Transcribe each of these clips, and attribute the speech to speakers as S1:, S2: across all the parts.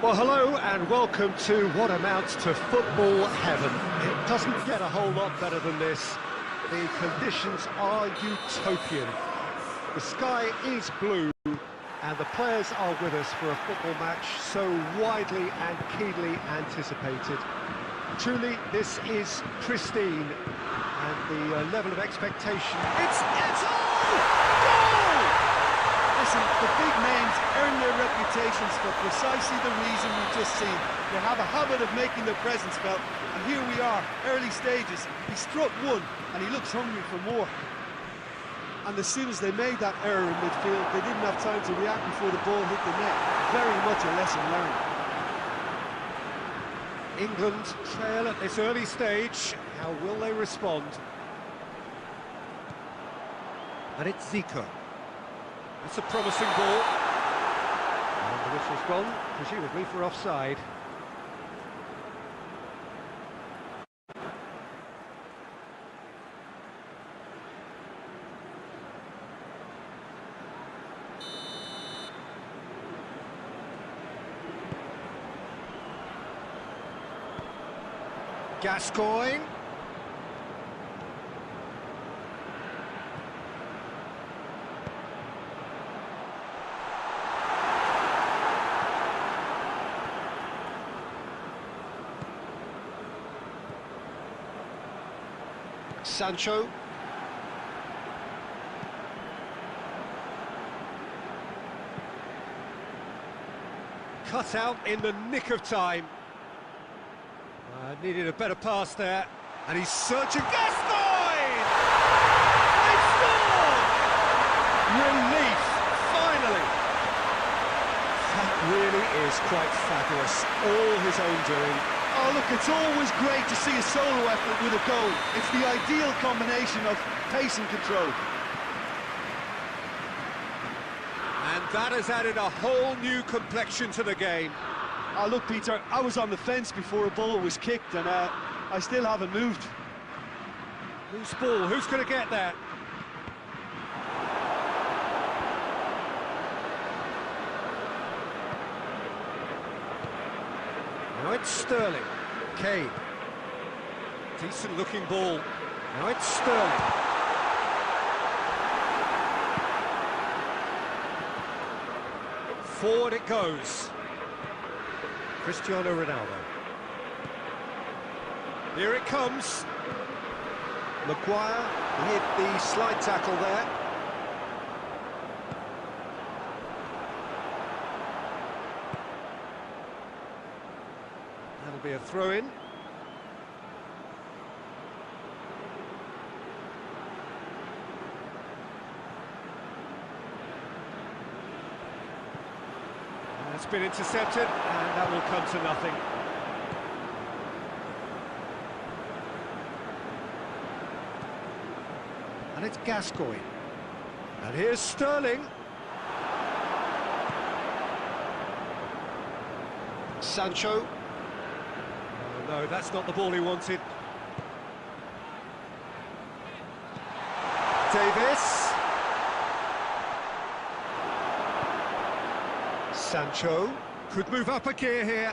S1: Well, hello and welcome to what amounts to football heaven. It doesn't get a whole lot better than this. The conditions are utopian. The sky is blue and the players are with us for a football match so widely and keenly anticipated. Truly, this is pristine and the level of expectation... It's goal!
S2: Listen, the big names earn their reputations for precisely the reason we've just seen. They have a habit of making their presence felt, and here we are, early stages. He struck one, and he looks hungry for more. And as soon as they made that error in midfield, they didn't have time to react before the ball hit the net. Very much a lesson learned.
S1: England trail at this early stage. How will they respond? And it's Zico. That's a promising ball. And the whistle's gone, presumably for offside. Gascoigne. Sancho. Cut out in the nick of time. Needed a better pass there, and he's searching. Gascoigne! They scored! Relief, finally! That really is quite fabulous. All his own doing.
S2: Oh, look, it's always great to see a solo effort with a goal. It's the ideal combination of pace and control.
S1: And that has added a whole new complexion to the game.
S2: Oh, look, Peter, I was on the fence before a ball was kicked, and I still haven't moved.
S1: Loose ball, who's going to get that? Now it's Sterling. Kane. Decent looking ball. Now it's Sterling. Forward it goes. Cristiano Ronaldo. Here it comes. Maguire hit the slide tackle there. That'll be a throw-in. It's been intercepted, and that will come to nothing. And it's Gascoigne. And here's Sterling. Sancho. Oh, no, that's not the ball he wanted. Davis. Sancho could move up a gear here.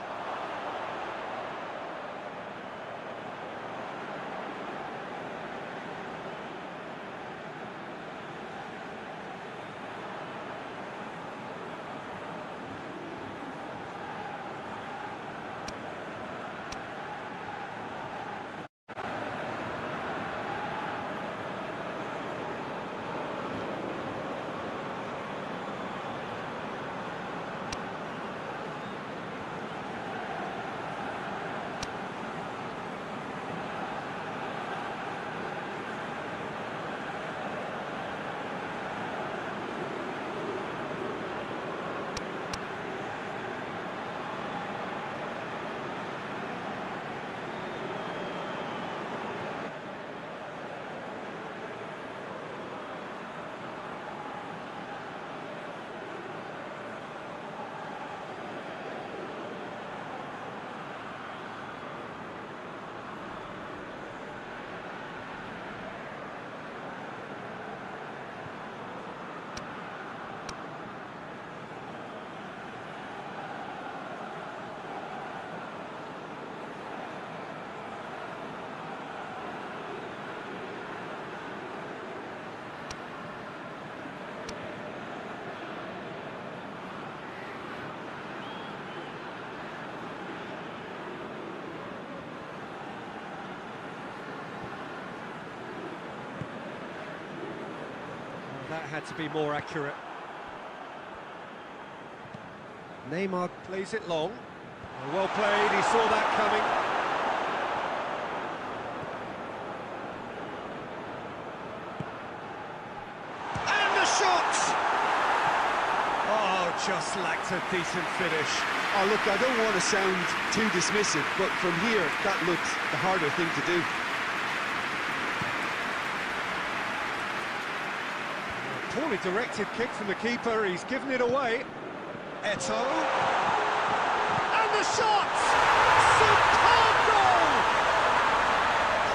S1: had to be more accurate. Neymar plays it long. Well played, he saw that coming. And the shot! Oh, just lacked a decent finish.
S2: Oh, look, I don't want to sound too dismissive, but from here, that looked the harder thing to do.
S1: Poorly directed kick from the keeper, he's given it away. Eto'o. And the shot! Superb goal!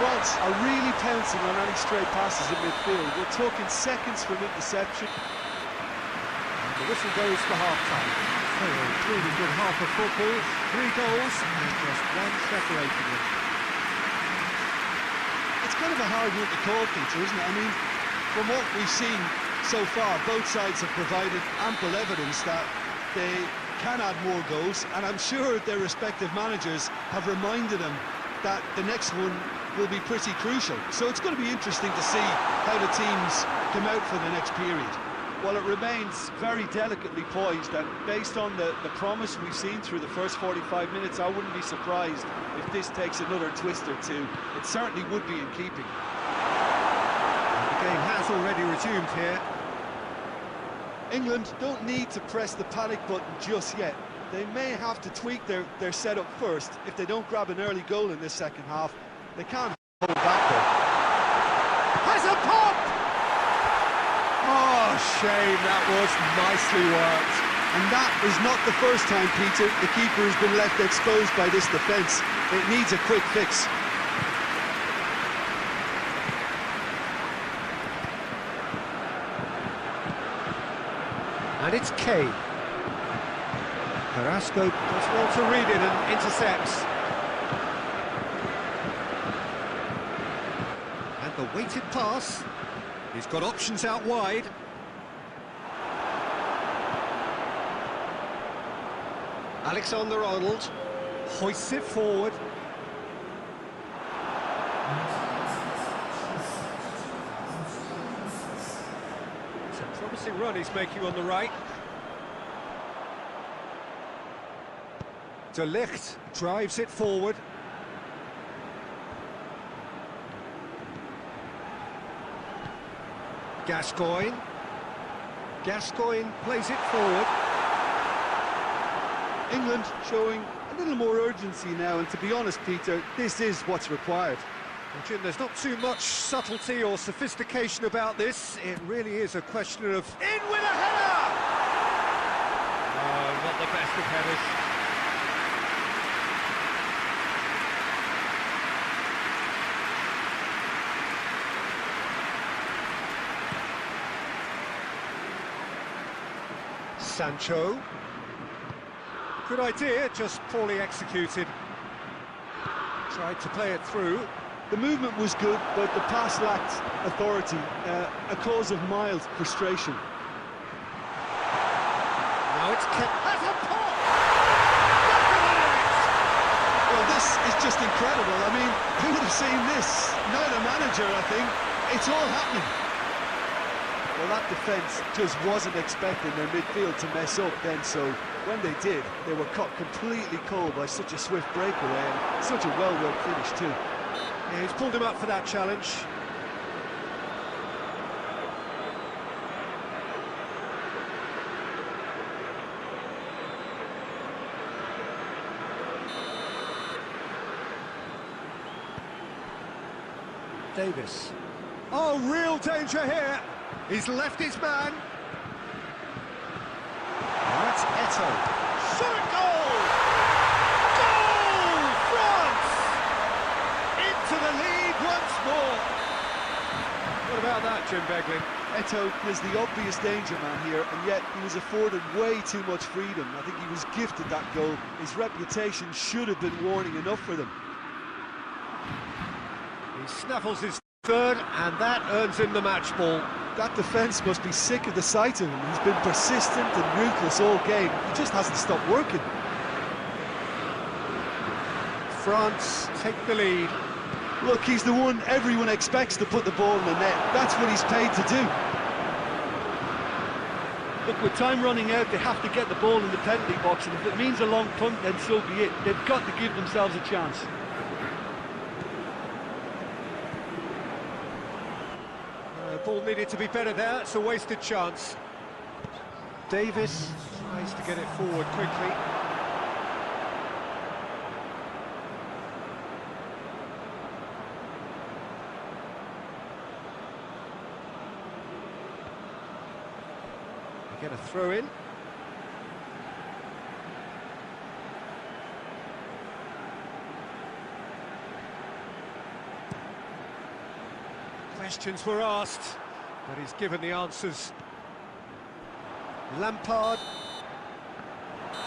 S2: France are really pouncing on any stray passes in midfield. We're talking seconds from interception.
S1: And the whistle goes for half-time. So a really good half of football, 3 goals and just one separating them.
S2: It's kind of a hard one to call, Peter, isn't it? I mean, from what we've seen so far, both sides have provided ample evidence that they can add more goals, and I'm sure their respective managers have reminded them that the next one will be pretty crucial. So it's going to be interesting to see how the teams come out for the next period.
S3: Well, it remains very delicately poised, and based on the promise we've seen through the first 45 minutes, I wouldn't be surprised if this takes another twist or two. It certainly would be in keeping.
S1: The game has already resumed here.
S2: England don't need to press the panic button just yet. They may have to tweak their setup first. If they don't grab an early goal in this second half, they can't hold back there.
S1: Has a pop! Oh, shame, that was nicely worked.
S2: And that is not the first time, Peter, the keeper has been left exposed by this defence. It needs a quick fix.
S1: And it's Kane. Carrasco does well to read it and intercepts. And the weighted pass. He's got options out wide. Alexander-Arnold hoists it forward. It's a promising run he's making on the right. De Ligt drives it forward. Gascoigne plays it forward.
S2: England showing a little more urgency now, and to be honest, Peter, this is what's required.
S1: Well, Jim, there's not too much subtlety or sophistication about this. It really is a question of... In with a header! Oh, not the best of headers. Sancho. Good idea, just poorly executed. Tried to play it through.
S2: The movement was good, but the pass lacked authority, a cause of mild frustration.
S1: Now it's kept... Has a pop!
S2: Well, this is just incredible. I mean, who would have seen this? Neither manager, I think. It's all happening. Well, that defence just wasn't expecting their midfield to mess up then, so when they did, they were caught completely cold by such a swift breakaway and such a well-worked finish too.
S1: Yeah, he's pulled him up for that challenge. Davis. Oh, real danger here. He's left his man. That's Eto'o. Shot goal! Goal! France! Into the lead once more. What about that, Jim Beglin?
S2: Eto'o is the obvious danger man here, and yet he was afforded way too much freedom. I think he was gifted that goal. His reputation should have been warning enough for them.
S1: He snaffles his third, and that earns him the match ball.
S2: That defence must be sick of the sight of him. He's been persistent and ruthless all game. He just hasn't stopped working.
S1: France take the lead.
S2: Look, he's the one everyone expects to put the ball in the net. That's what he's paid to do. Look, with time running out, they have to get the ball in the penalty box, and if it means a long punt, then so be it. They've got to give themselves a chance.
S1: Ball needed to be better there. It's a wasted chance. Davis tries to get it forward quickly. They get a throw in. Questions were asked, but he's given the answers. Lampard.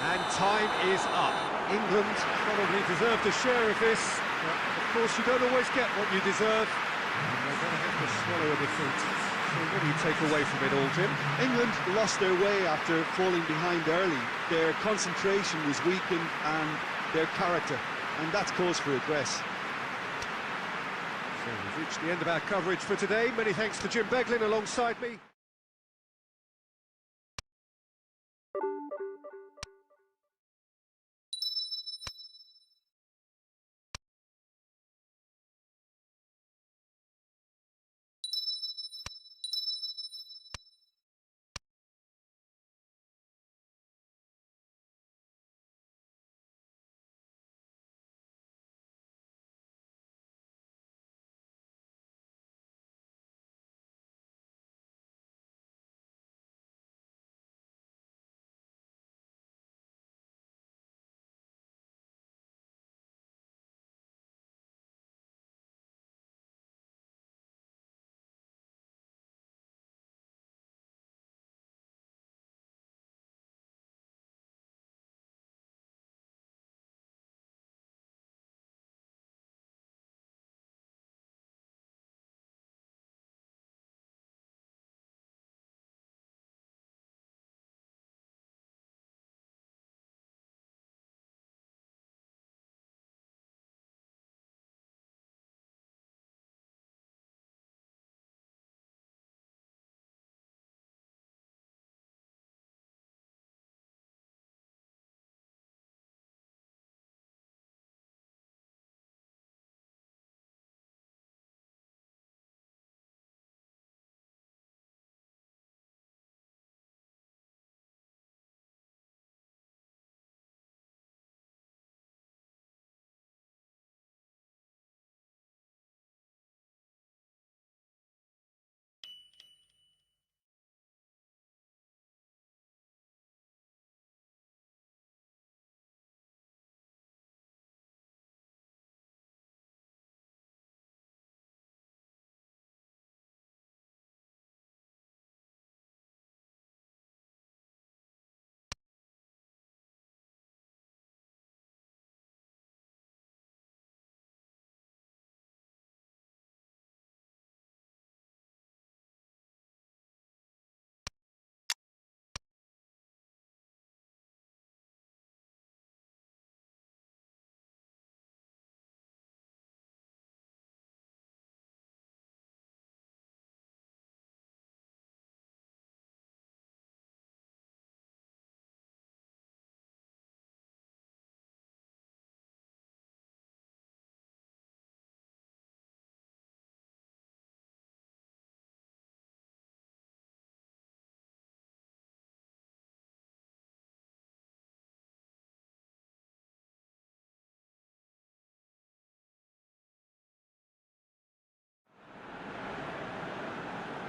S1: And time is up. England probably deserved a share of this, but of course you don't always get what you deserve. And they're going to have to swallow a defeat. So what do you take away from it all, Jim?
S3: England lost their way after falling behind early. Their concentration was weakened and their character, and that's cause for regret.
S1: So we've reached the end of our coverage for today. Many thanks to Jim Beglin alongside me.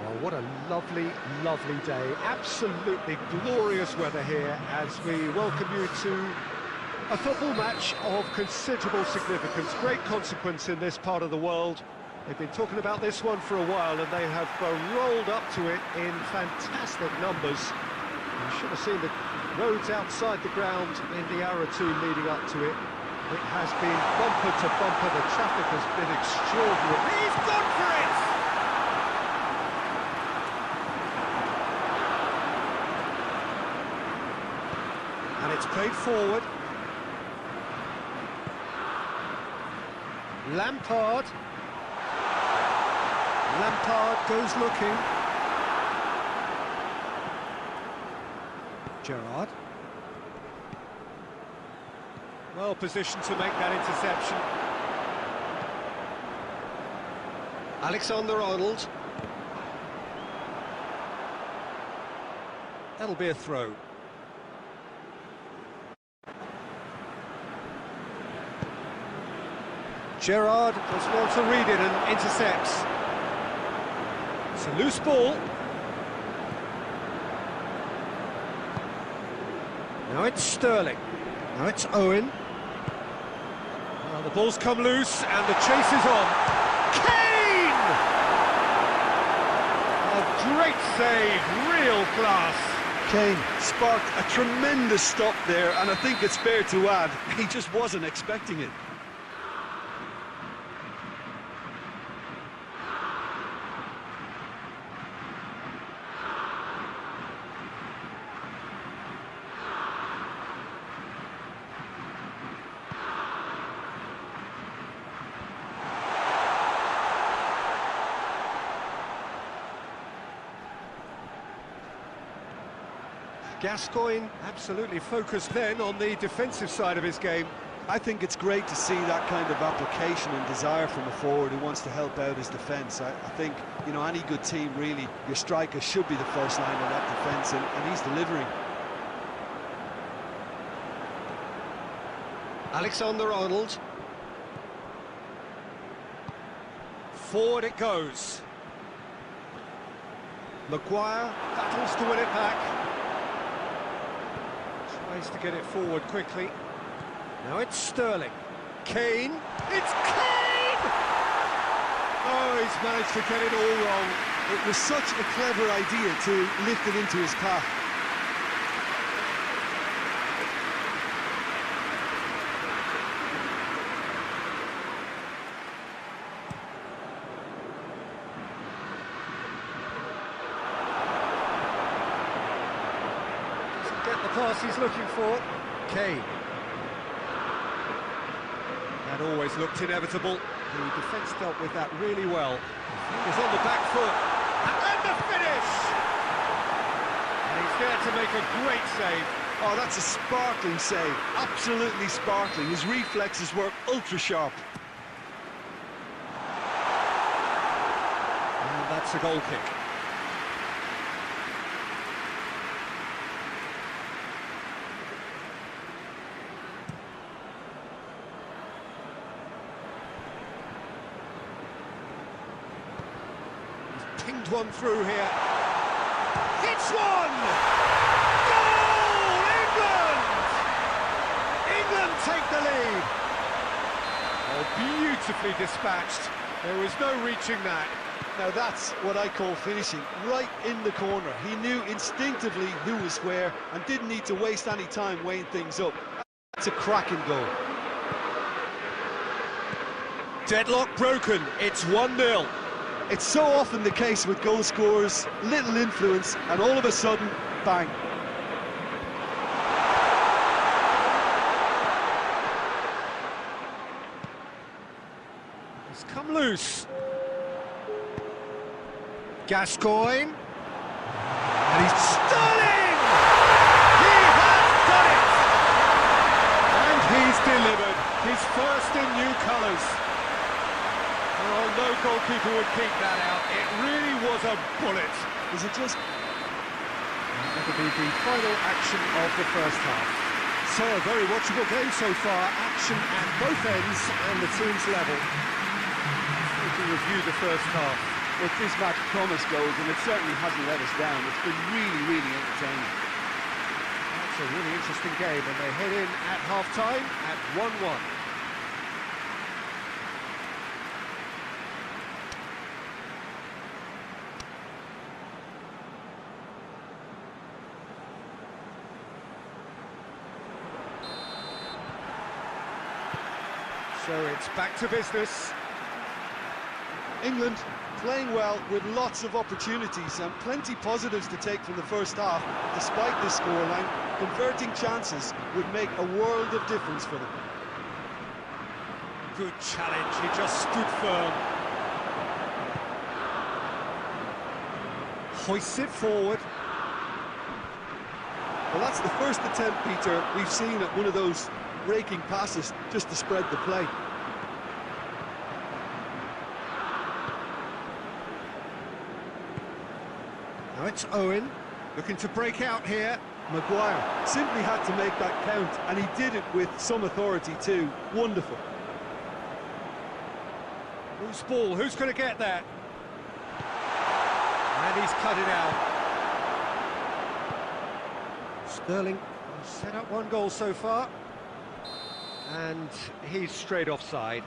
S1: Well, what a lovely, lovely day. Absolutely glorious weather here as we welcome you to a football match of considerable significance, great consequence in this part of the world. They've been talking about this one for a while and they have rolled up to it in fantastic numbers. You should have seen the roads outside the ground in the hour or two leading up to it. It has been bumper to bumper, the traffic has been extraordinary. He's gone for it! And it's played forward. Lampard. Lampard goes looking. Gerrard. Well positioned to make that interception. Alexander-Arnold. That'll be a throw. Gerrard does well to read it and intercepts. It's a loose ball. Now it's Sterling. Now it's Owen. Well, the ball's come loose and the chase is on. Kane! A great save, real class.
S3: Kane sparked a tremendous stop there, and I think it's fair to add, he just wasn't expecting it.
S1: Gascoigne absolutely focused then on the defensive side of his game.
S3: I think it's great to see that kind of application and desire from a forward who wants to help out his defence. I think, you know, any good team, really, your striker should be the first line of that defence, and he's delivering.
S1: Alexander-Arnold. Forward it goes. Maguire battles to win it back. Tries to get it forward quickly. Now it's Sterling. Kane. It's Kane! Oh, he's managed to get it all wrong.
S3: It was such a clever idea to lift it into his path.
S1: Get the pass he's looking for. Kane. That always looked inevitable. The defence dealt with that really well. He's on the back foot. And the finish! And he's there to make a great save.
S3: Oh, that's a sparkling save. Absolutely sparkling. His reflexes were ultra sharp.
S1: And that's a goal kick. Pinged one through here. It's one! Goal! England! England take the lead. Oh, beautifully dispatched. There was no reaching that.
S3: Now that's what I call finishing, right in the corner. He knew instinctively who was where and didn't need to waste any time weighing things up. That's a cracking goal.
S1: Deadlock broken. It's 1-0.
S3: It's so often the case with goal scorers, little influence, and all of a sudden, bang.
S1: It's come loose. Gascoigne. And he's Sterling! He has done it! And he's delivered. His first in new colours. Oh, no goalkeeper would keep that out. It really was a bullet.
S3: Is it just...
S1: That'll be the final action of the first half. So, a very watchable game so far. Action at both ends and the team's level. We can review the first half.
S3: Well, this match promised goals, and it certainly hasn't let us down. It's been really, really entertaining.
S1: That's a really interesting game, and they head in at half-time at 1-1. So it's back to business.
S3: England playing well with lots of opportunities and plenty positives to take from the first half. Despite this scoreline, converting chances would make a world of difference for them.
S1: Good challenge, he just stood firm. Hoists it forward.
S3: Well, that's the first attempt, Peter, we've seen at one of those raking passes just to spread the play.
S1: Now it's Owen, looking to break out here.
S3: Maguire simply had to make that count, and he did it with some authority too. Wonderful.
S1: Loose ball, who's going to get that? And he's cut it out. Sterling has set up one goal so far. And he's straight offside.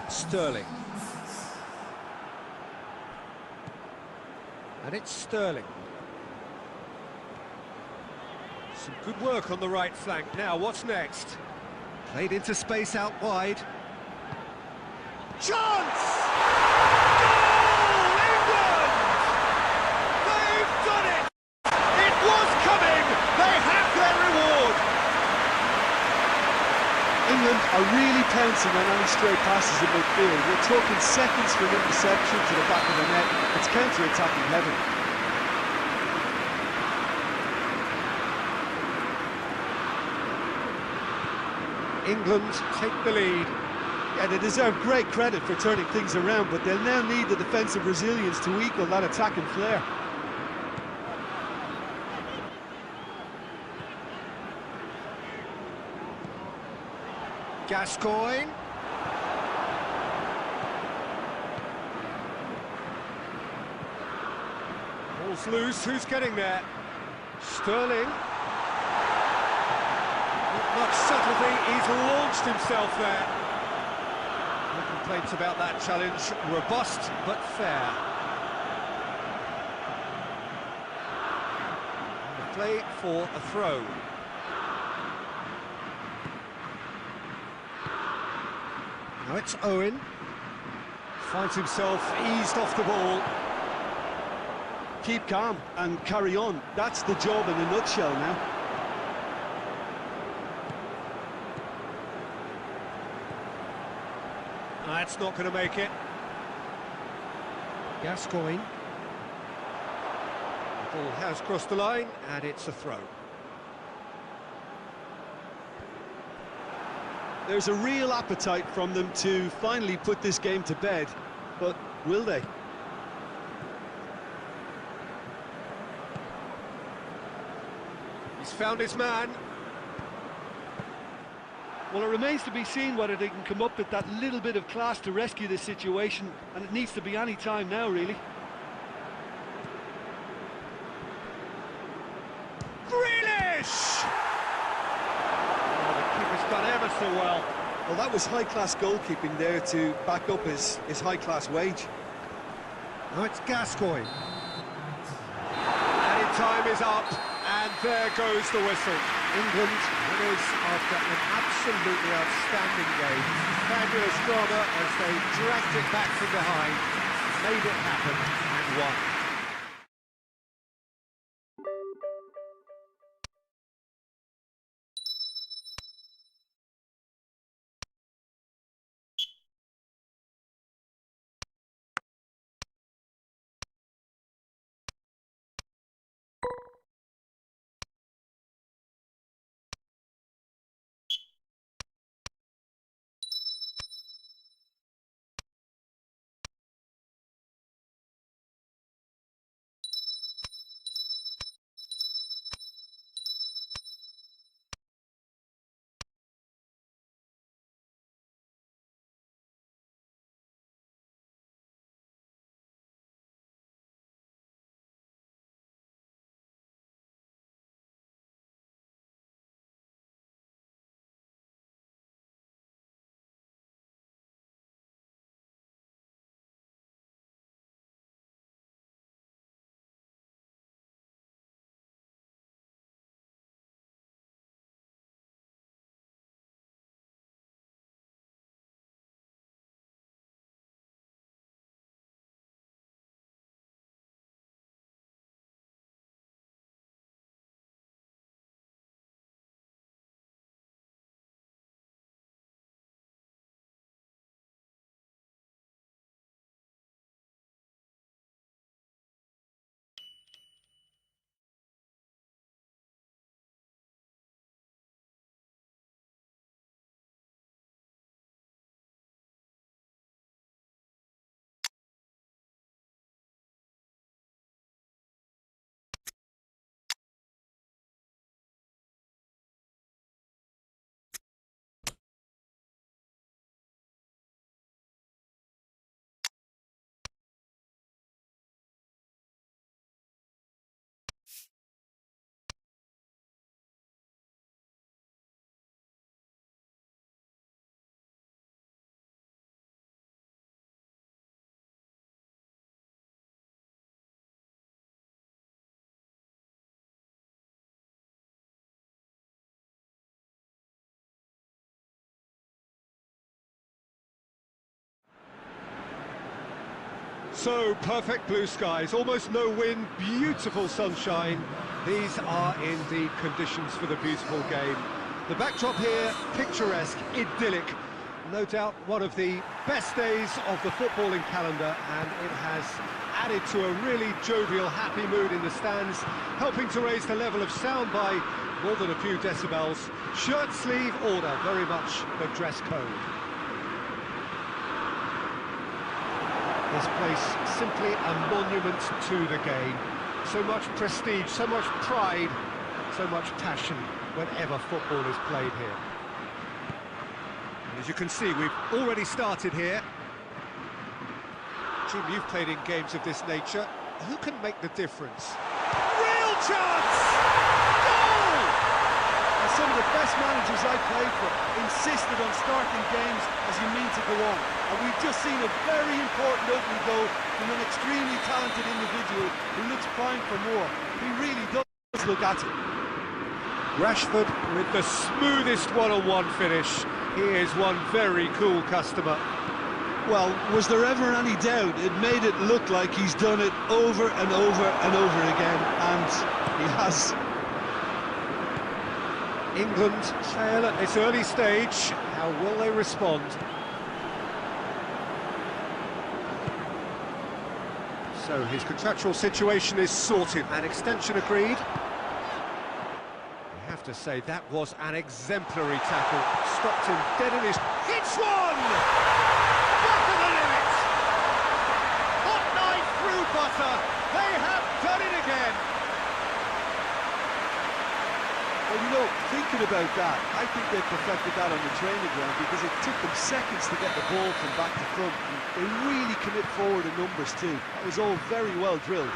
S1: Sterling. And it's Sterling. Some good work on the right flank. Now, what's next? Played into space out wide. Chance! Goal! England! They've done it! It was coming! They have their reward!
S3: England are really pouncing on any stray passes in midfield. We're talking seconds from interception to the back of the net. It's counter-attacking heaven.
S1: England take the lead.
S3: Yeah, they deserve great credit for turning things around, but they'll now need the defensive resilience to equal that attacking flair.
S1: Gascoigne. Ball's loose, who's getting there? Sterling. Not much subtlety, he's launched himself there. No complaints about that challenge, robust but fair. And the play for a throw. Now it's Owen. Finds himself eased off the ball.
S3: Keep calm and carry on. That's the job in a nutshell now.
S1: That's not going to make it. Gascoigne. The ball has crossed the line, and it's a throw.
S3: There's a real appetite from them to finally put this game to bed, but will they?
S1: He's found his man.
S2: Well, it remains to be seen whether they can come up with that little bit of class to rescue this situation, and it needs to be any time now, really.
S1: Grealish! Oh, the keeper's done ever so well.
S3: Well, that was high-class goalkeeping there to back up his high-class wage.
S1: Now it's Gascoigne. And time is up, and there goes the whistle. England winners after an absolutely outstanding game. Fabulous drama as they dragged it back from behind, made it happen, and won. So, perfect blue skies, almost no wind, beautiful sunshine. These are indeed conditions for the beautiful game. The backdrop here, picturesque, idyllic. No doubt one of the best days of the footballing calendar, and it has added to a really jovial, happy mood in the stands, helping to raise the level of sound by more than a few decibels. Shirt sleeve order, very much the dress code. This place simply a monument to the game. So much prestige, so much pride, so much passion whenever football is played here. And as you can see, we've already started here. Jim, you've played in games of this nature. Who can make the difference? Real chance! Goal!
S2: And some of the best managers I played for insisted on starting games as you mean to go on. And we've just seen a very important opening goal from an extremely talented individual who looks primed for more. He really does look at it.
S1: Rashford with the smoothest one-on-one finish. He is one very cool customer.
S3: Well, was there ever any doubt? It made it look like he's done it over and over and over again, and he has.
S1: England trail at this early stage. How will they respond? So his contractual situation is sorted. An extension agreed. I have to say that was an exemplary tackle. Stopped him dead in his... It's one! Back of the limit! Hot knife through butter. They have done it again.
S2: Well, you know, thinking about that, I think they perfected that on the training ground because it took them seconds to get the ball from back to front. And they really commit forward in numbers too. That was all very well drilled.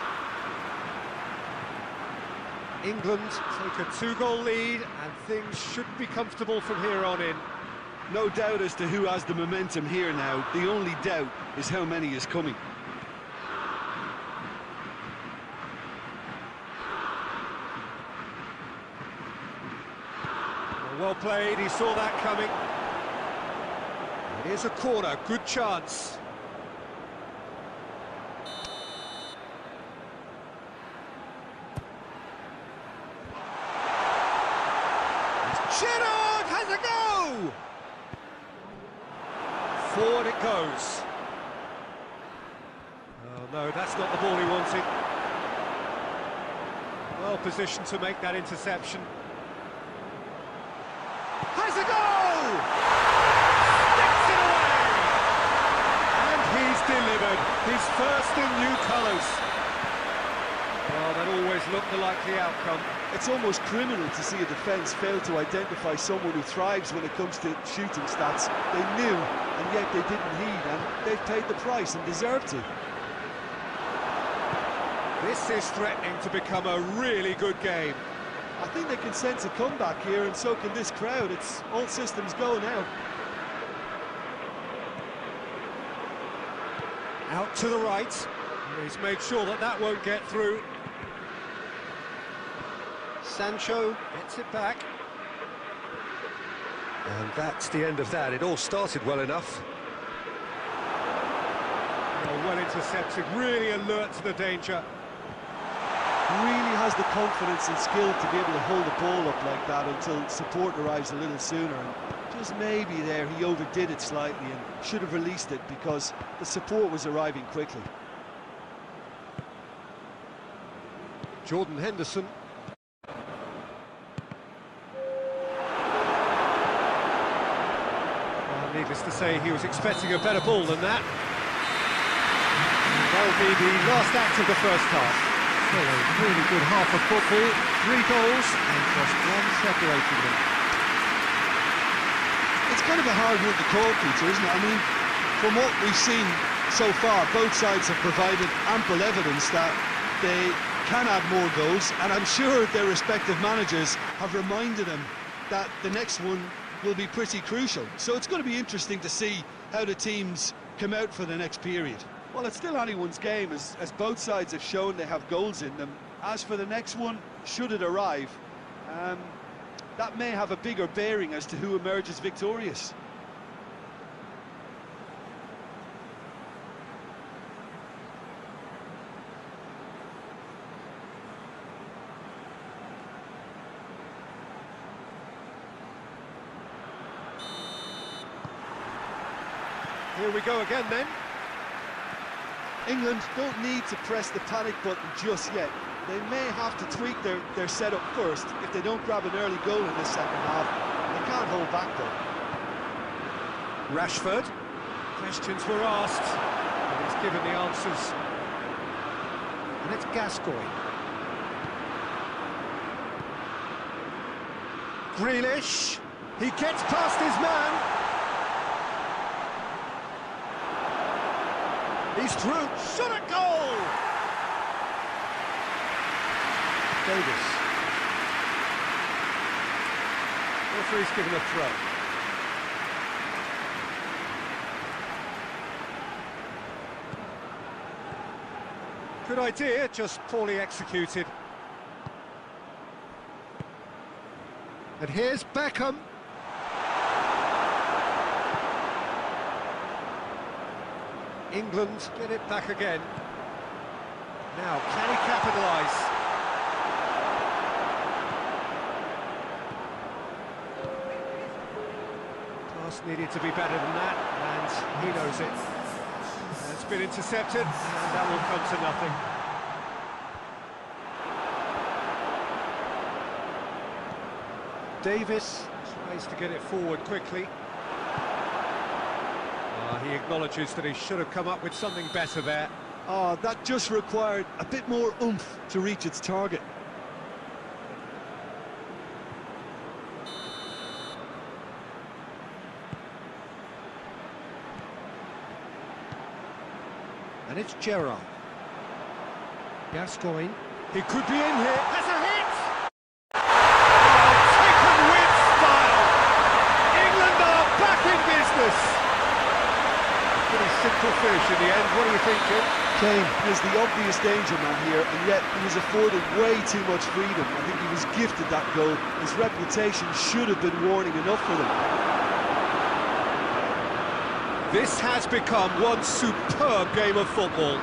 S1: England take a 2-goal lead and things should be comfortable from here on in.
S3: No doubt as to who has the momentum here now. The only doubt is how many is coming.
S1: Well played, he saw that coming. Here's a corner, good chance. Gerrard has a go! Forward it goes. Oh no, that's not the ball he wanted. Well positioned to make that interception. Has a goal! Sticks it away! And he's delivered his first in new colours. Well, that always looked the likely outcome.
S2: It's almost criminal to see a defence fail to identify someone who thrives when it comes to shooting stats. They knew, and yet they didn't heed, and they've paid the price and deserve to.
S1: This is threatening to become a really good game.
S2: I think they can sense a comeback here, and so can this crowd. It's all systems go now.
S1: Out to the right. He's made sure that that won't get through. Sancho gets it back. And that's the end of that. It all started well enough. Well intercepted, really alert to the danger.
S2: Really has the confidence and skill to be able to hold the ball up like that until support arrives a little sooner. And just maybe there he overdid it slightly and should have released it because the support was arriving quickly.
S1: Jordan Henderson. Well, needless to say, he was expecting a better ball than that. That'll be the last act of the first half. So a really good half of football, 3 goals and just one separating them.
S2: It's kind of a hard one to call, Peter, isn't it? I mean, from what we've seen so far, both sides have provided ample evidence that they can add more goals, and I'm sure their respective managers have reminded them that the next one will be pretty crucial. So it's going to be interesting to see how the teams come out for the next period. Well, it's still anyone's game, as both sides have shown they have goals in them. As for the next one, should it arrive, that may have a bigger bearing as to who emerges victorious.
S1: Here we go again then.
S3: England don't need to press the panic button just yet. They may have to tweak their setup first if they don't grab an early goal in this second half. They can't hold back though.
S1: Rashford. Questions were asked, and he's given the answers. And it's Gascoigne. Grealish. He gets past his man. He's through. Shot at goal! Davis. Referee's given a throw. Good idea, just poorly executed. And here's Beckham. England get it back again. Now, can he capitalise? Pass needed to be better than that, and he knows it. It's been intercepted, and that will come to nothing. Davis tries to get it forward quickly. He acknowledges that he should have come up with something better there.
S3: Oh, that just required a bit more oomph to reach its target.
S1: And it's Gerrard. Gascoigne. He could be in here. Has a hit! Oh, taken with style! England are back in business! Pretty simple finish in the end. What do you think, Jim?
S3: Kane is the obvious danger man here, and yet he was afforded way too much freedom. I think he was gifted that goal. His reputation should have been warning enough for them.
S1: This has become one superb game of football.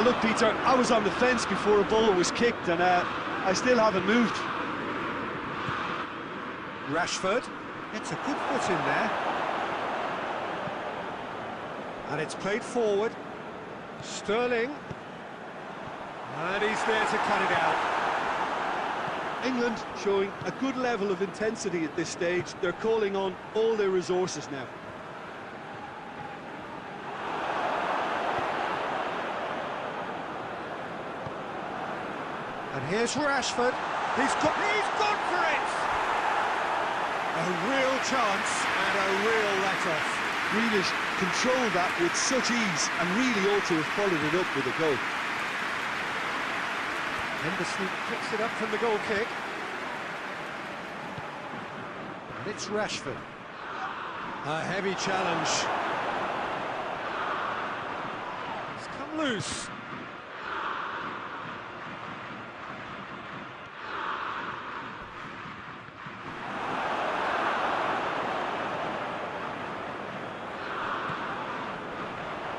S3: Look, Peter, I was on the fence before a ball was kicked, and I still haven't moved.
S1: Rashford gets a good foot in there. And it's played forward. Sterling. And he's there to cut it out.
S3: England showing a good level of intensity at this stage. They're calling on all their resources now.
S1: And here's Rashford. He's gone for it! A real chance and a real let-off.
S3: Grealish controlled that with such ease and really ought to have followed it up with a goal.
S1: Henderson picks it up from the goal kick. And it's Rashford. A heavy challenge. It's come loose.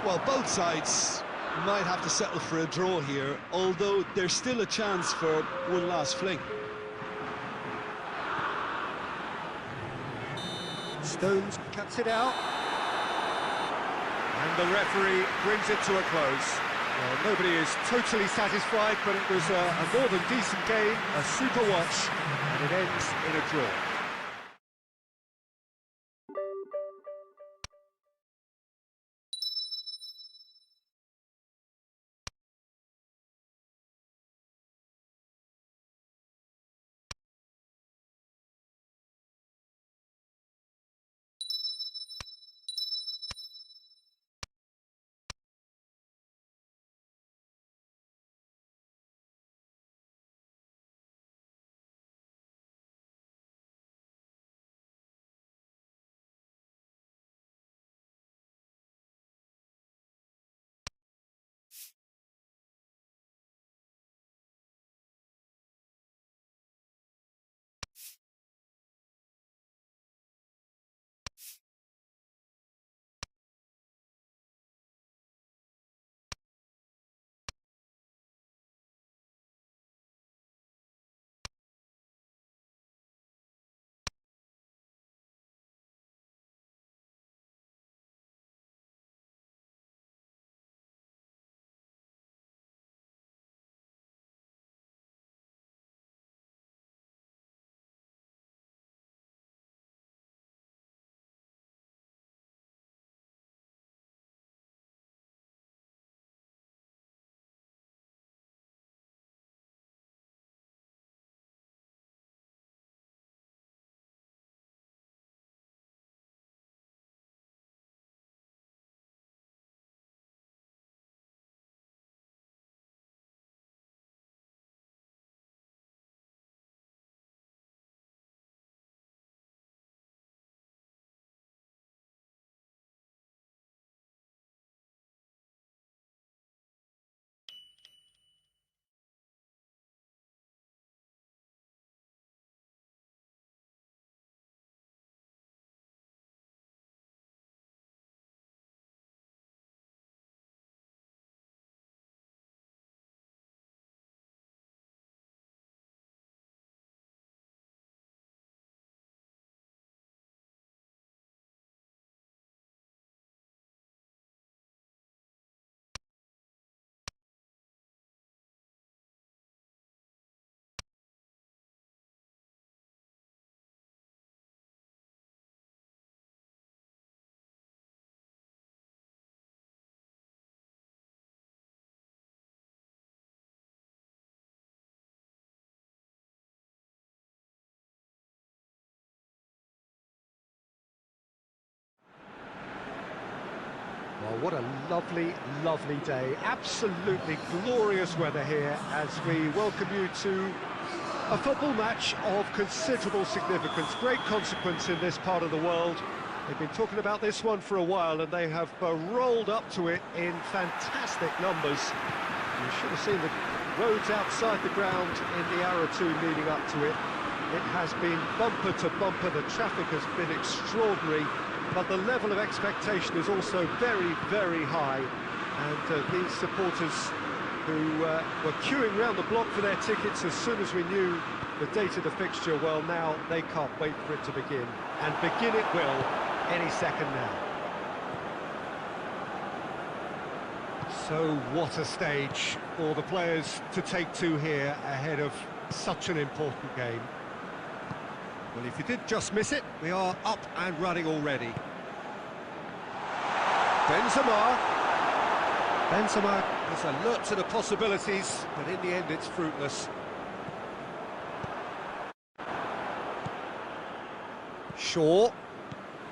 S3: Well, both sides might have to settle for a draw here, although there's still a chance for one last fling.
S1: Stones cuts it out. And the referee brings it to a close. Well, nobody is totally satisfied, but it was a more than decent game, a super watch, and it ends in a draw. Oh, what a lovely, lovely day. Absolutely glorious weather here as we welcome you to a football match of considerable significance, great consequence in this part of the world. They've been talking about this one for a while and they have rolled up to it in fantastic numbers. You should have seen the roads outside the ground in the hour or two leading up to it. It has been bumper to bumper, the traffic has been extraordinary, but the level of expectation is also very, very high. And these supporters who were queuing round the block for their tickets as soon as we knew the date of the fixture, well, now they can't wait for it to begin. And begin it will any second now. So what a stage for the players to take to here ahead of such an important game. Well, if you did just miss it, we are up and running already. Benzema is alert to the possibilities, but in the end it's fruitless. Shaw,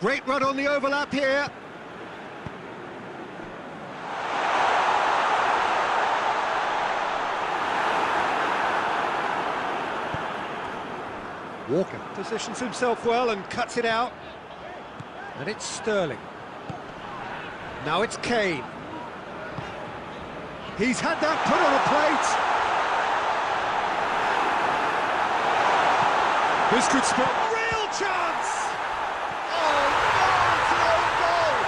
S1: great run on the overlap here. Walker positions himself well and cuts it out. And it's Sterling. Now it's Kane. He's had that put on a plate. This could spell real chance. Oh, no, it's an own goal.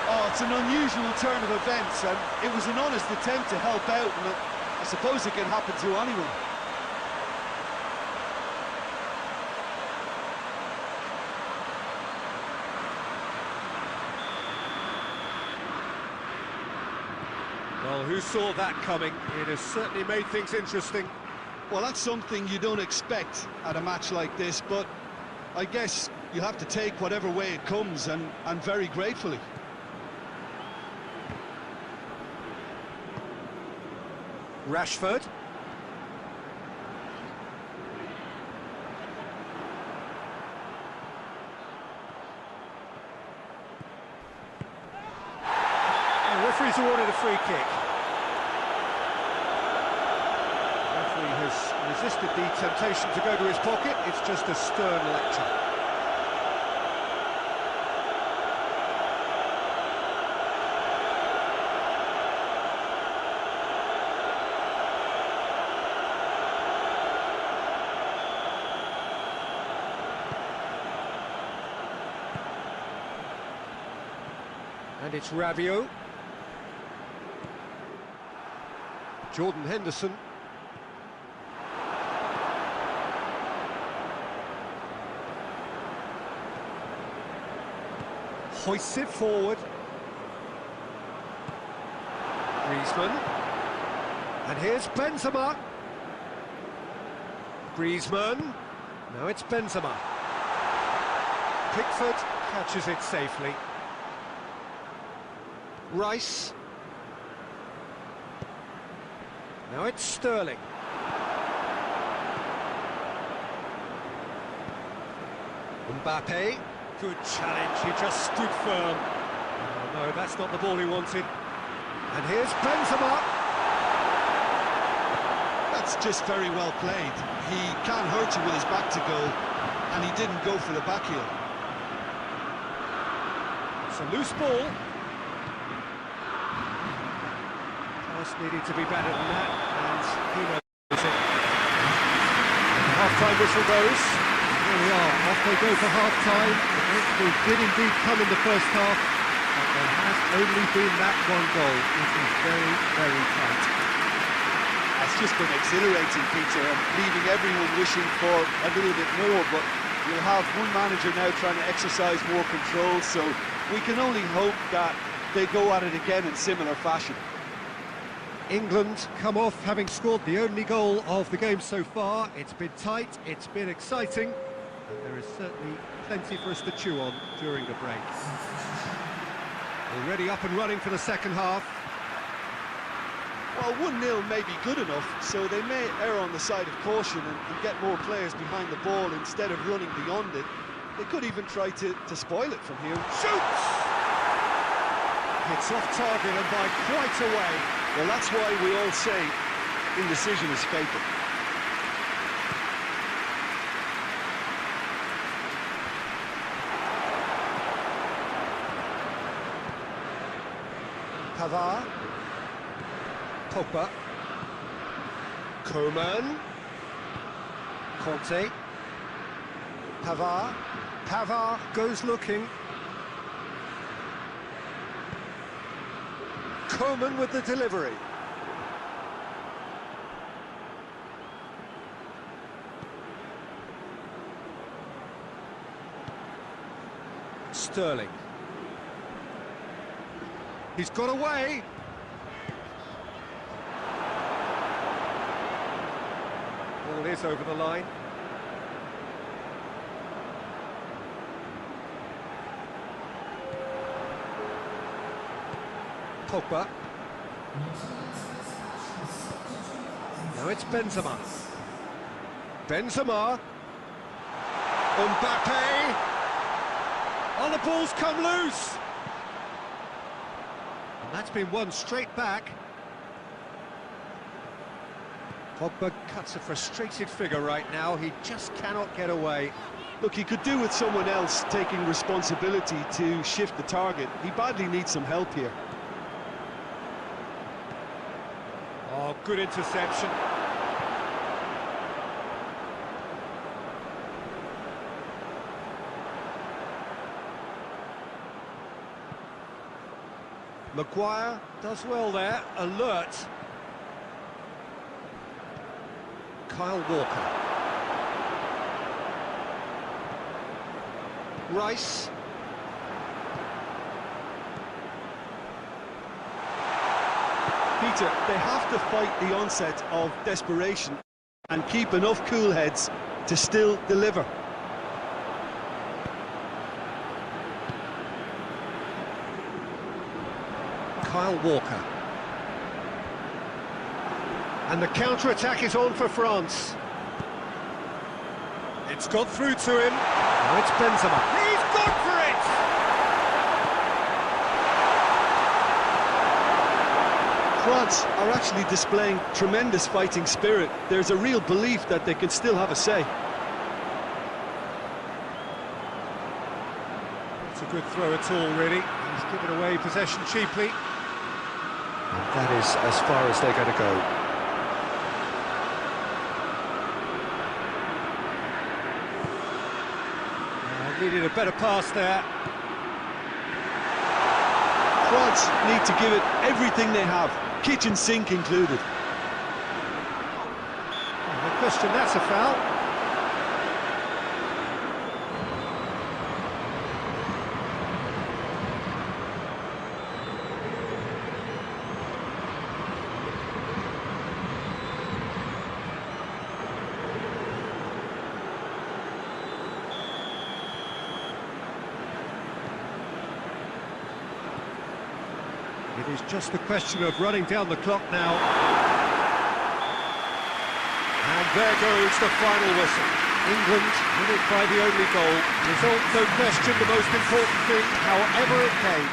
S2: Oh, it's an unusual turn of events, and it was an honest attempt to help out, and I suppose it can happen to anyone.
S1: Well, who saw that coming? It has certainly made things interesting.
S2: Well, that's something you don't expect at a match like this, but I guess you have to take whatever way it comes, and very gratefully.
S1: Rashford. The referee's awarded a free kick. The referee has resisted the temptation to go to his pocket. It's just a stern lecture. And it's Rabiot. Jordan Henderson. Hoists it forward. Griezmann. And here's Benzema. Griezmann. Now it's Benzema. Pickford catches it safely. Rice. Now it's Sterling. Mbappe. Good challenge, he just stood firm. Oh, no, that's not the ball he wanted. And here's Benzema.
S2: That's just very well played. He can't hurt you with his back to goal, and he didn't go for the back heel.
S1: It's a loose ball. Needed to be better than that, and he knows it. The half-time whistle goes. Here we are, off they go for half-time. The breakthrough did indeed come in the first half, but there has only been that one goal. It is very, very tight.
S2: That's just been exhilarating, Peter, and leaving everyone wishing for a little bit more, but you'll have one manager now trying to exercise more control, so we can only hope that they go at it again in similar fashion.
S1: England come off having scored the only goal of the game so far. It's been tight, it's been exciting, and there is certainly plenty for us to chew on during the break. Already up and running for the second half.
S2: Well, 1-0 may be good enough, so they may err on the side of caution and get more players behind the ball instead of running beyond it.
S3: They could even try to spoil it from here.
S1: Shoots! It's off target and by quite a way.
S3: Well, that's why we all say indecision is fatal.
S1: Pavard. Pogba. Coman. Conte. Pavard. Pavard goes looking. Coman with the delivery. Sterling. He's got away. Ball is over the line. Pogba. Now it's Benzema. Benzema. Mbappe. Oh, the ball's come loose. And that's been won straight back. Pogba cuts a frustrated figure right now. He just cannot get away.
S3: Look, he could do with someone else taking responsibility to shift the target. He badly needs some help here.
S1: Oh, good interception. Maguire does well there, alert. Kyle Walker. Rice.
S3: Peter, they have to fight the onset of desperation and keep enough cool heads to still deliver.
S1: Kyle Walker. And the counter-attack is on for France. It's got through to him. Now it's Benzema. He's gone for it!
S3: France are actually displaying tremendous fighting spirit. There's a real belief that they can still have a say.
S1: It's a good throw at all, really. He's given away possession cheaply. And that is as far as they're going to go. Needed a better pass there.
S3: France need to give it everything they have, kitchen sink included.
S1: No question, that's a foul. It is just a question of running down the clock now. And there goes the final whistle. England win it by the only goal. Result, no question, the most important thing, however it came.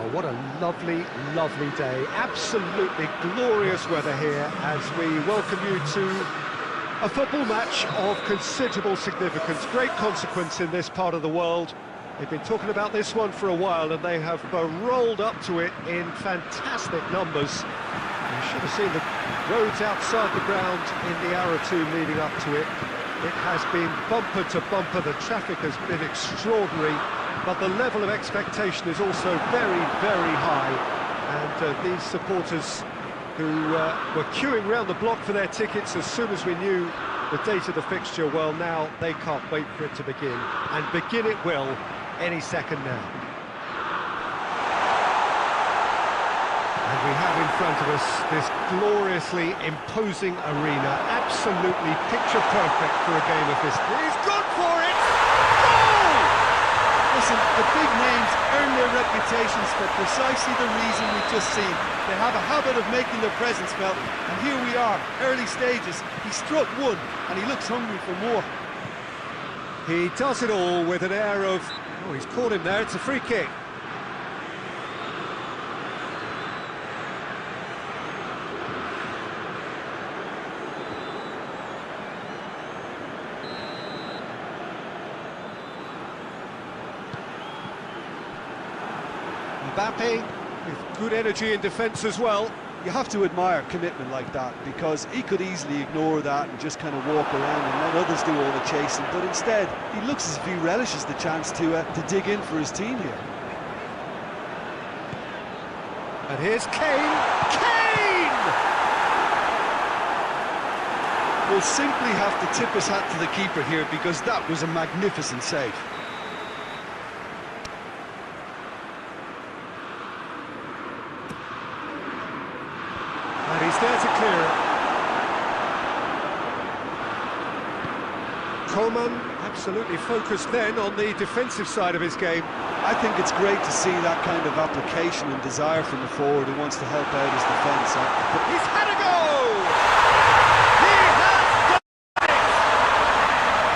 S1: Well, what a lovely, lovely day. Absolutely glorious weather here as we welcome you to a football match of considerable significance, great consequence in this part of the world. They've been talking about this one for a while and they have rolled up to it in fantastic numbers. You should have seen the roads outside the ground in the hour or two leading up to it. It has been bumper to bumper, the traffic has been extraordinary, but the level of expectation is also very, very high. And these supporters who were queuing round the block for their tickets as soon as we knew the date of the fixture, well, now they can't wait for it to begin. And begin it will any second now. And we have in front of us this gloriously imposing arena, absolutely picture perfect for a game of this. He's gone for it! Goal!
S2: Listen, the big names earn their reputations for precisely the reason we've just seen. They have a habit of making their presence felt, and here we are, early stages. He struck one, and he looks hungry for more.
S1: He does it all with an air of, oh, he's caught him there, it's a free kick. Mbappe with good energy in defence as well.
S3: You have to admire commitment like that, because he could easily ignore that and just kind of walk around and let others do all the chasing, but instead he looks as if he relishes the chance to dig in for his team here.
S1: And here's Kane. Kane!
S3: We'll simply have to tip his hat to the keeper here, because that was a magnificent save.
S1: And he's there to clear it. Coman absolutely focused then on the defensive side of his game.
S3: I think it's great to see that kind of application and desire from the forward who wants to help out his defence.
S1: He's had a go! He has done it!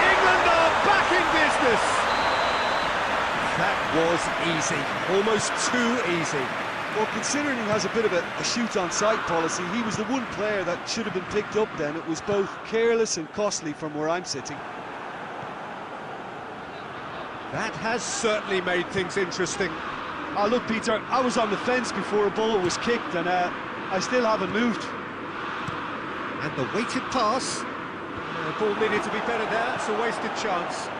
S1: England are back in business! That was easy, almost too easy.
S3: Well, considering he has a bit of a shoot-on-sight policy, he was the one player that should have been picked up then. It was both careless and costly from where I'm sitting.
S1: That has certainly made things interesting.
S3: Oh, look, Peter, I was on the fence before a ball was kicked, and I still haven't moved.
S1: And the weighted pass. The ball needed to be better there, it's a wasted chance.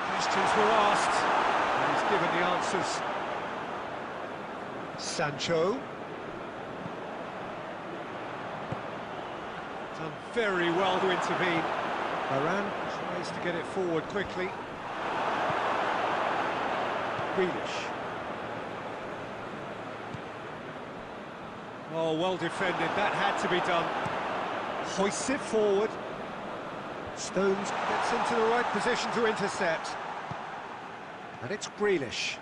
S1: Questions were asked, and he's given the answers. Sancho. Done very well to intervene. Varane tries to get it forward quickly. Grealish. Oh, well defended, that had to be done. Hoists it forward. Stones gets into the right position to intercept. And it's Grealish.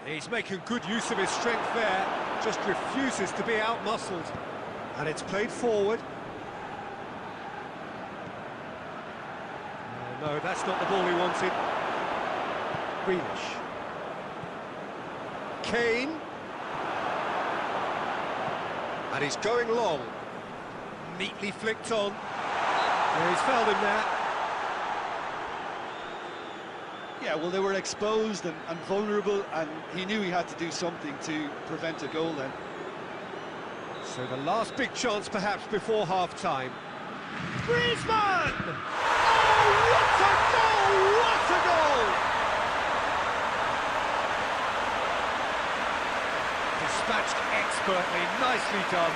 S1: He's making good use of his strength there, just refuses to be out-muscled. And it's played forward. Oh, no, that's not the ball he wanted. Grealish. Kane. And he's going long. Neatly flicked on. Yeah, he's fouled him there.
S3: Yeah, well, they were exposed and vulnerable, and he knew he had to do something to prevent a goal then.
S1: So the last big chance perhaps before half-time. Griezmann! Oh, what a goal! What a goal! Dispatched expertly, nicely done.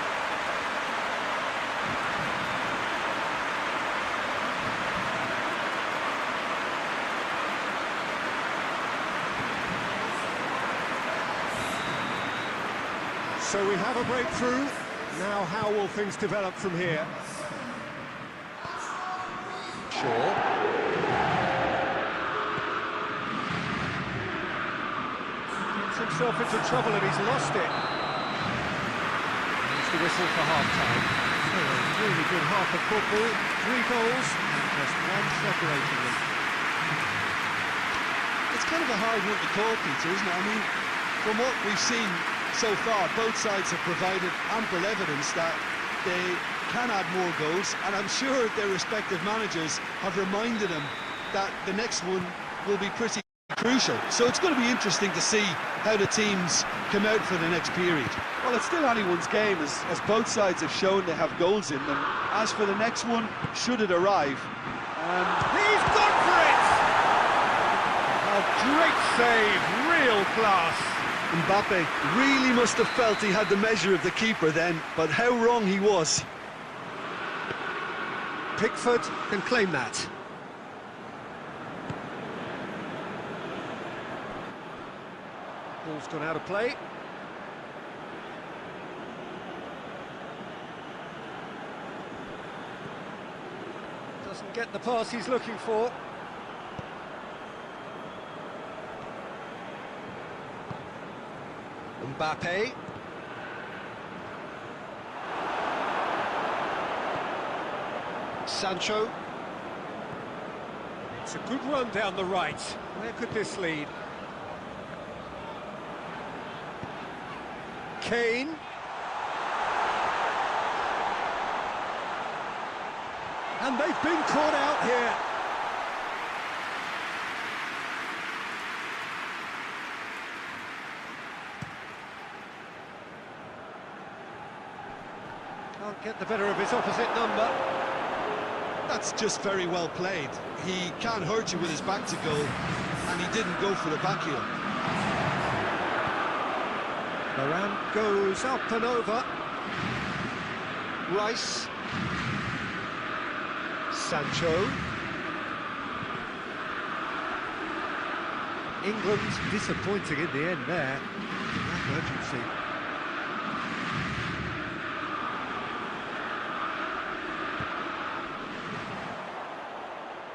S1: So we have a breakthrough. Now how will things develop from here? Shaw. Gets himself into trouble and he's lost it. Here's the whistle for half-time. A really good half of football, 3 goals and just one separating them.
S3: It's kind of a hard one to call, Peter, isn't it? I mean, from what we've seen so far, both sides have provided ample evidence that they can add more goals, and I'm sure their respective managers have reminded them that the next one will be pretty crucial. So it's going to be interesting to see how the teams come out for the next period.
S2: Well, it's still anyone's game, as both sides have shown they have goals in them. As for the next one, should it arrive,
S1: He's gone for it! A great save, real class.
S3: Mbappe really must have felt he had the measure of the keeper then, but how wrong he was.
S1: Pickford can claim that. Ball's gone out of play. Doesn't get the pass he's looking for. Mbappe. Sancho. It's a good run down the right. Where could this lead? Kane. And they've been caught out here. Can't get the better of his opposite number.
S3: That's just very well played. He can't hurt you with his back to goal, and he didn't go for the back heel.
S1: Varane goes up and over. Rice. Sancho. England disappointing in the end there. That urgency.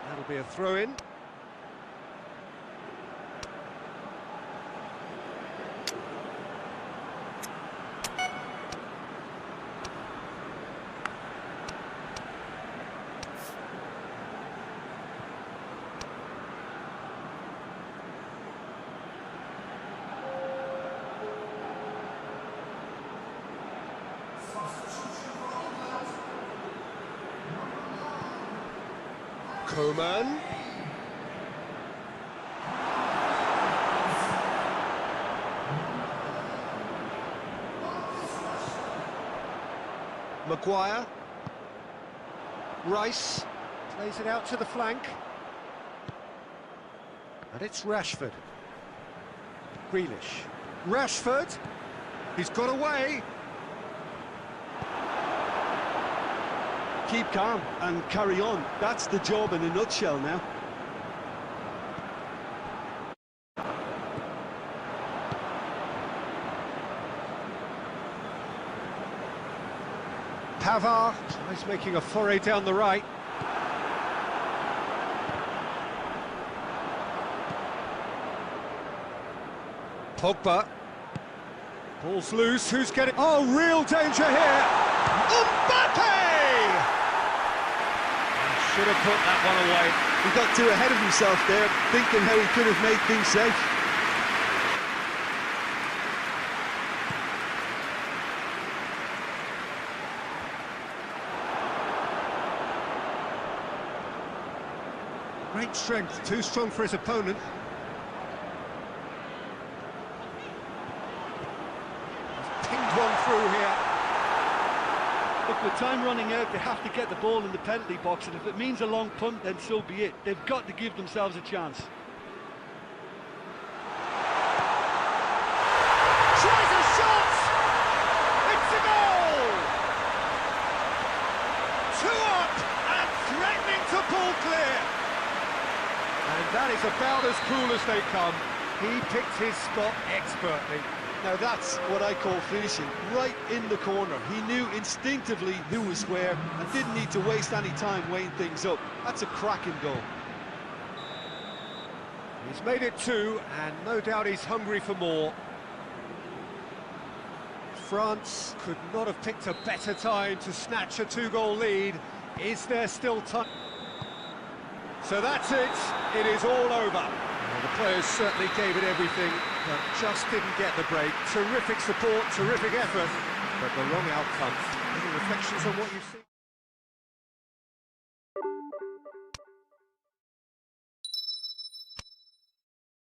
S1: That'll be a throw-in. Coman. Maguire. Rice plays it out to the flank. And it's Rashford. Grealish. Rashford. He's got away.
S3: Keep calm and carry on. That's the job in a nutshell now.
S1: Pavard tries making a foray down the right. Pogba. Ball's loose, who's getting... Oh, real danger here! Mbappe! Should have put that one away.
S3: He got too ahead of himself there, thinking how he could have made things safe.
S1: Great strength, too strong for his opponent. Pinged one through here.
S2: Look, with time running out, they have to get the ball in the penalty box, and if it means a long punt, then so be it. They've got to give themselves a chance.
S1: Tries a shot! It's a goal! 2 up and threatening to pull clear. And that is about as cool as they come. He picked his spot expertly.
S3: Now that's what I call finishing, right in the corner. He knew instinctively who was where and didn't need to waste any time weighing things up. That's a cracking goal.
S1: He's made it 2, and no doubt he's hungry for more. France could not have picked a better time to snatch a two-goal lead. Is there still time? So that's it. It is all over. Well, the players certainly gave it everything, but just didn't get the break. Terrific support, terrific effort, but the wrong outcome. Any reflections on what you've seen?